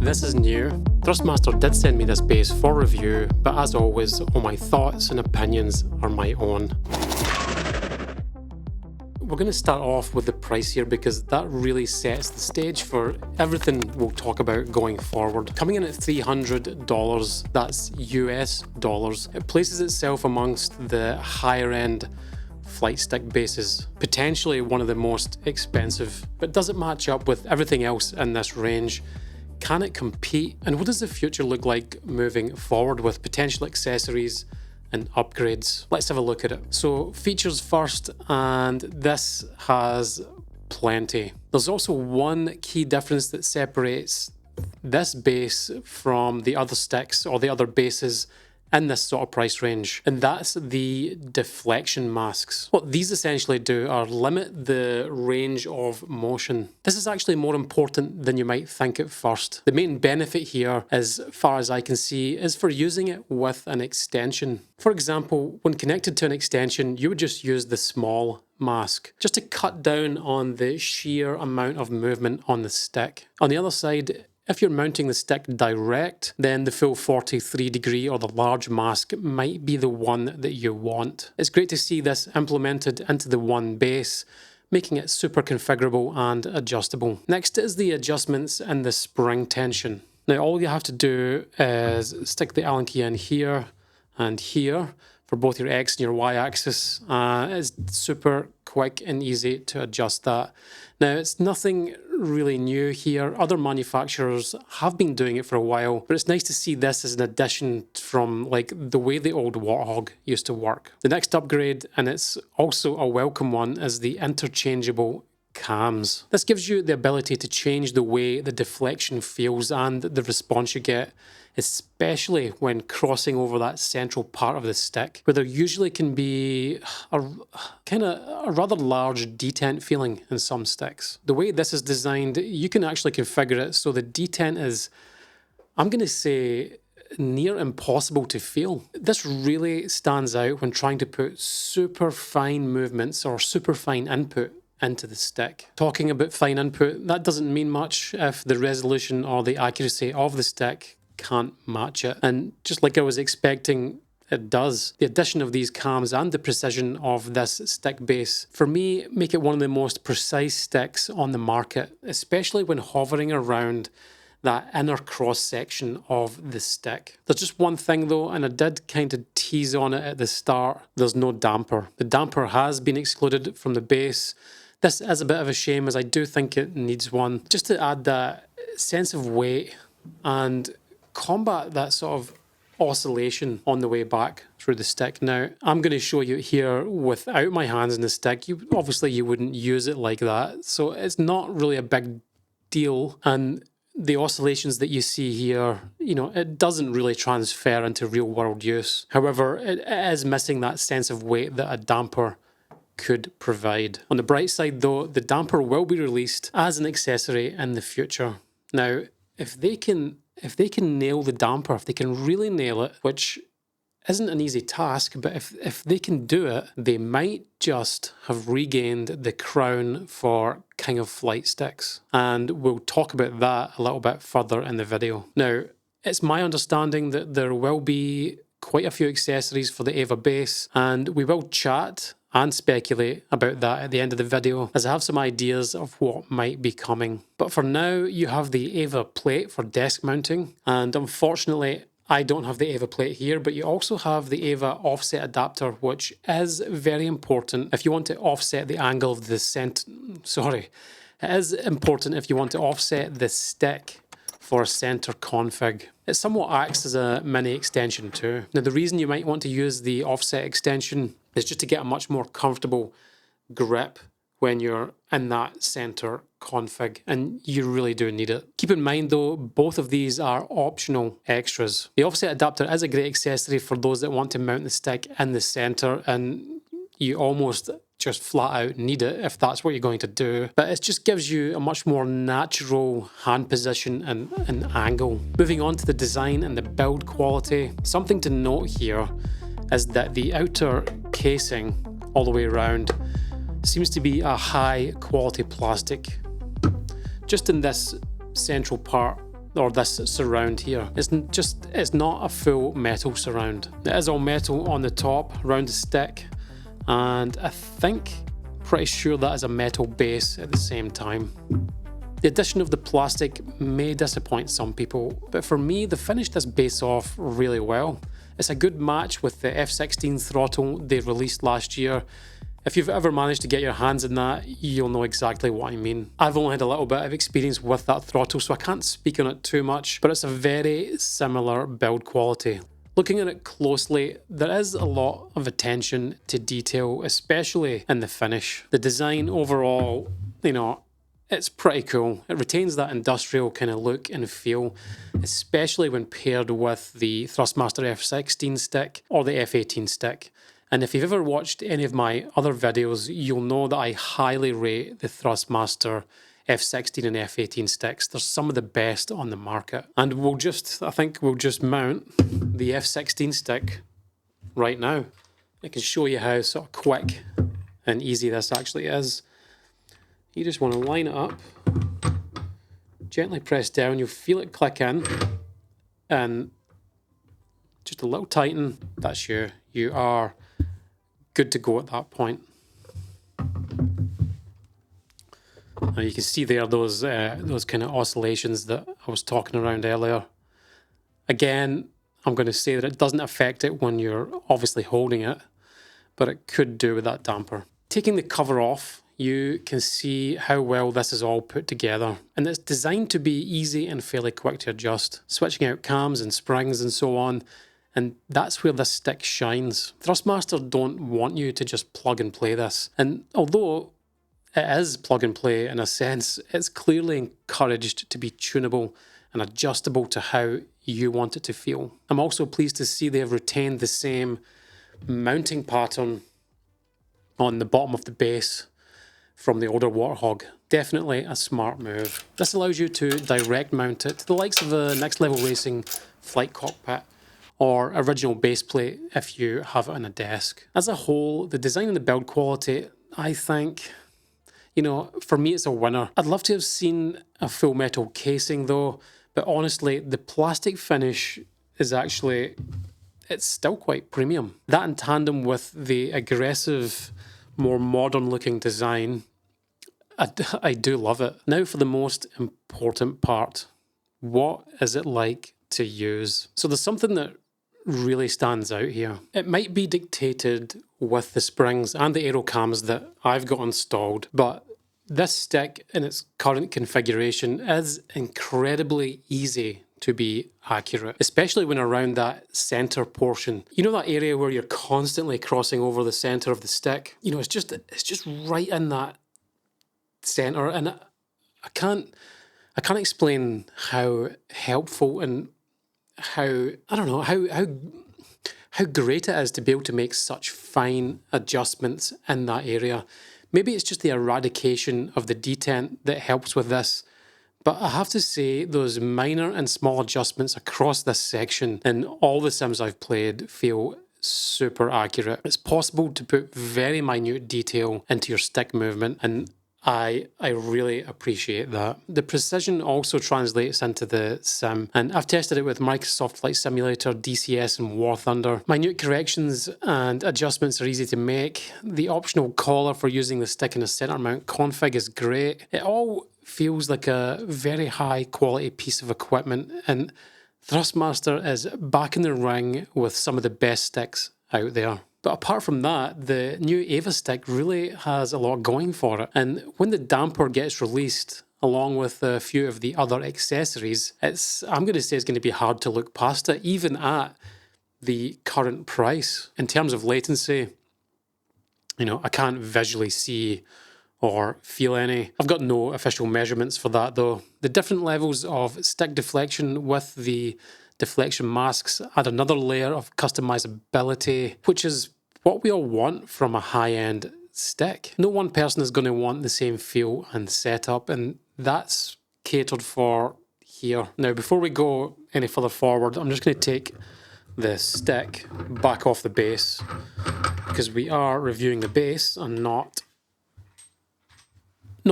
this is new. Thrustmaster did send me this base for review, but as always, all my thoughts and opinions are my own. We're going to start off with the price here because that really sets the stage for everything we'll talk about going forward. Coming in at $300, that's US dollars, it places itself amongst the higher end flight stick bases, potentially one of the most expensive. But does it match up with everything else in this range? Can it compete? And what does the future look like moving forward with potential accessories and upgrades? Let's have a look at it. So features first, and this has plenty. There's also one key difference that separates this base from the other sticks or the other bases in this sort of price range, and that's the deflection masks. What these essentially do are limit the range of motion. This is actually more important than you might think at first. The main benefit here, as far as I can see, is for using it with an extension. For example, when connected to an extension, you would just use the small mask, just to cut down on the sheer amount of movement on the stick. On the other side, if you're mounting the stick direct, then the full 43 degree or the large mask might be the one that you want. It's great to see this implemented into the one base, making it super configurable and adjustable. Next is the adjustments in the spring tension. Now all you have to do is stick the Allen key in here and here for both your X and your Y axis. It's super quick and easy to adjust that. Now, it's nothing really new here. Other manufacturers have been doing it for a while, but it's nice to see this as an addition from like the way the old Warthog used to work. The next upgrade, and it's also a welcome one, is the interchangeable cams. This gives you the ability to change the way the deflection feels and the response you get, especially when crossing over that central part of the stick, where there usually can be a rather large detent feeling in some sticks. The way this is designed, you can actually configure it so the detent is, I'm going to say, near impossible to feel. This really stands out when trying to put super fine movements or super fine input into the stick. Talking about fine input, that doesn't mean much if the resolution or the accuracy of the stick can't match it. And just like I was expecting, it does. The addition of these cams and the precision of this stick base, for me, make it one of the most precise sticks on the market, especially when hovering around that inner cross section of the stick. There's just one thing though, and I did kind of tease on it at the start, there's no damper. The damper has been excluded from the base. This is a bit of a shame, as I do think it needs one, just to add that sense of weight and combat that sort of oscillation on the way back through the stick. Now, I'm going to show you here without my hands in the stick. Obviously, you wouldn't use it like that, so it's not really a big deal. And the oscillations that you see here, you know, it doesn't really transfer into real world use. However, it is missing that sense of weight that a damper could provide. On the bright side though, the damper will be released as an accessory in the future. Now, if they can nail the damper, if they can really nail it, which isn't an easy task, but if they can do it, they might just have regained the crown for King of Flight sticks. And we'll talk about that a little bit further in the video. Now, it's my understanding that there will be quite a few accessories for the AVA Base, and we will chat and speculate about that at the end of the video, as I have some ideas of what might be coming. But for now, you have the AVA plate for desk mounting, and unfortunately, I don't have the AVA plate here, but you also have the AVA offset adapter, which is very important if you want to offset the angle of the it is important if you want to offset the stick for a center config. It somewhat acts as a mini extension too. Now, the reason you might want to use the offset extension is just to get a much more comfortable grip when you're in that center config, and you really do need it. Keep in mind though, both of these are optional extras. The offset adapter is a great accessory for those that want to mount the stick in the center, and you almost just flat out need it if that's what you're going to do. But it just gives you a much more natural hand position and angle. Moving on to the design and the build quality, something to note here is that the outer casing all the way around seems to be a high quality plastic. Just in this central part, or this surround here. It's not a full metal surround. It is all metal on the top, around the stick, and I think, pretty sure that is a metal base at the same time. The addition of the plastic may disappoint some people, but for me, they finished this base off really well. It's a good match with the F16 throttle they released last year. If you've ever managed to get your hands on that, you'll know exactly what I mean. I've only had a little bit of experience with that throttle, so I can't speak on it too much, but it's a very similar build quality. Looking at it closely, there is a lot of attention to detail, especially in the finish. The design overall, it's pretty cool. It retains that industrial kind of look and feel, especially when paired with the Thrustmaster F16 stick or the F18 stick. And if you've ever watched any of my other videos, you'll know that I highly rate the Thrustmaster F16 and F18 sticks. They're some of the best on the market. And I think we'll just mount the F16 stick right now. I can show you how sort of quick and easy this actually is. You just want to line it up, gently press down, you'll feel it click in, and just a little tighten, that's you. You are good to go at that point. Now you can see there those kind of oscillations that I was talking around earlier. Again, I'm going to say that it doesn't affect it when you're obviously holding it, but it could do with that damper. Taking the cover off, you can see how well this is all put together, and it's designed to be easy and fairly quick to adjust, switching out cams and springs and so on, and that's where this stick shines. Thrustmaster don't want you to just plug and play this, and although it is plug and play in a sense, it's clearly encouraged to be tunable and adjustable to how you want it to feel. I'm also pleased to see they have retained the same mounting pattern on the bottom of the base from the older Warthog. Definitely a smart move. This allows you to direct mount it to the likes of the Next Level Racing flight cockpit or original base plate if you have it on a desk. As a whole, the design and the build quality, I think, for me it's a winner. I'd love to have seen a full metal casing though, but honestly, the plastic finish is actually, it's still quite premium. That in tandem with the aggressive, more modern looking design, I do love it. Now for the most important part, what is it like to use? So there's something that really stands out here. It might be dictated with the springs and the aero cams that I've got installed, but this stick in its current configuration is incredibly easy to be accurate, especially when around that center portion. You know that area where you're constantly crossing over the center of the stick? It's just right in that center, and I can't explain how helpful and how great it is to be able to make such fine adjustments in that area. Maybe it's just the eradication of the detent that helps with this, but I have to say those minor and small adjustments across this section in all the sims I've played feel super accurate. It's possible to put very minute detail into your stick movement, and I really appreciate that. The precision also translates into the sim, and I've tested it with Microsoft Flight Simulator, DCS and War Thunder. Minute corrections and adjustments are easy to make. The optional collar for using the stick in a center mount config is great. It all feels like a very high quality piece of equipment, and Thrustmaster is back in the ring with some of the best sticks out there. But apart from that, the new AVA stick really has a lot going for it. And when the damper gets released, along with a few of the other accessories, I'm going to say it's going to be hard to look past it, even at the current price. In terms of latency, I can't visually see or feel any. I've got no official measurements for that though. The different levels of stick deflection with the deflection masks add another layer of customizability, which is what we all want from a high-end stick. No one person is going to want the same feel and setup, and that's catered for here. Now, before we go any further forward, I'm just going to take the stick back off the base, because we are reviewing the base and not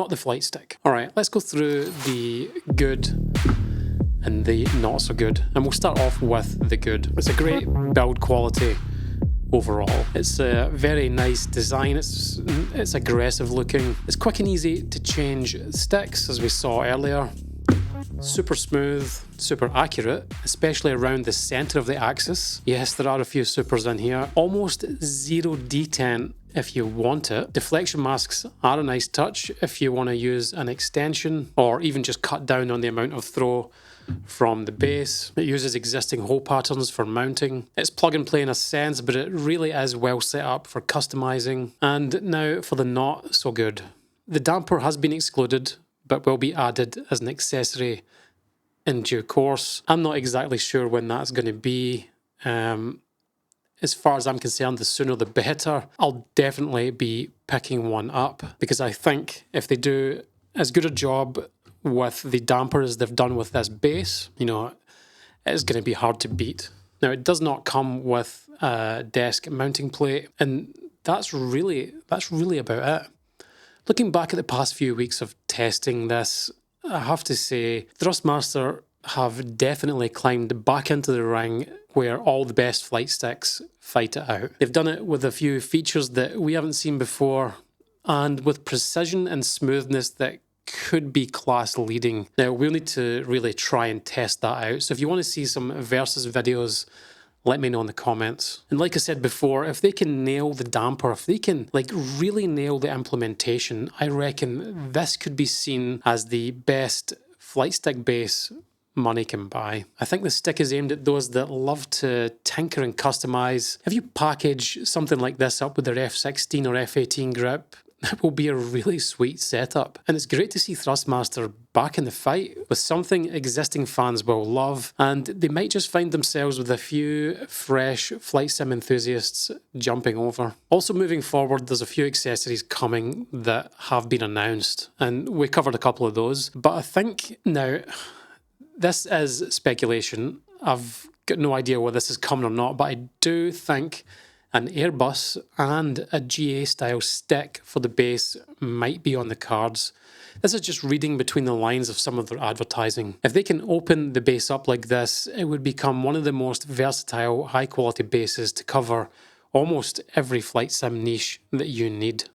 the flight stick. All right, let's go through the good and the not so good. And we'll start off with the good. It's a great build quality overall. It's a very nice design. It's aggressive looking. It's quick and easy to change sticks, as we saw earlier. Super smooth, super accurate, especially around the center of the axis. Yes, there are a few supers in here. Almost zero detent if you want it. Deflection masks are a nice touch if you want to use an extension or even just cut down on the amount of throw from the base. It uses existing hole patterns for mounting. It's plug and play in a sense, but it really is well set up for customizing. And now for the not so good. The damper has been excluded, but will be added as an accessory in due course. I'm not exactly sure when that's going to be. As far as I'm concerned, the sooner the better. I'll definitely be picking one up because I think if they do as good a job with the damper as they've done with this base, you know, it's going to be hard to beat. Now, it does not come with a desk mounting plate, and that's really about it. Looking back at the past few weeks of testing this, I have to say Thrustmaster have definitely climbed back into the ring where all the best flight sticks fight it out. They've done it with a few features that we haven't seen before and with precision and smoothness that could be class leading. Now, we'll need to really try and test that out. So if you want to see some versus videos, let me know in the comments. And like I said before, if they can nail the damper, if they can like really nail the implementation, I reckon this could be seen as the best flight stick base money can buy. I think the stick is aimed at those that love to tinker and customize. If you package something like this up with their F16 or F18 grip, it will be a really sweet setup. And it's great to see Thrustmaster back in the fight with something existing fans will love, and they might just find themselves with a few fresh flight sim enthusiasts jumping over. Also moving forward, there's a few accessories coming that have been announced, and we covered a couple of those. But I think now, this is speculation. I've got no idea whether this is coming or not, but I do think an Airbus and a GA style stick for the base might be on the cards. This is just reading between the lines of some of their advertising. If they can open the base up like this, it would become one of the most versatile, high quality bases to cover almost every flight sim niche that you need.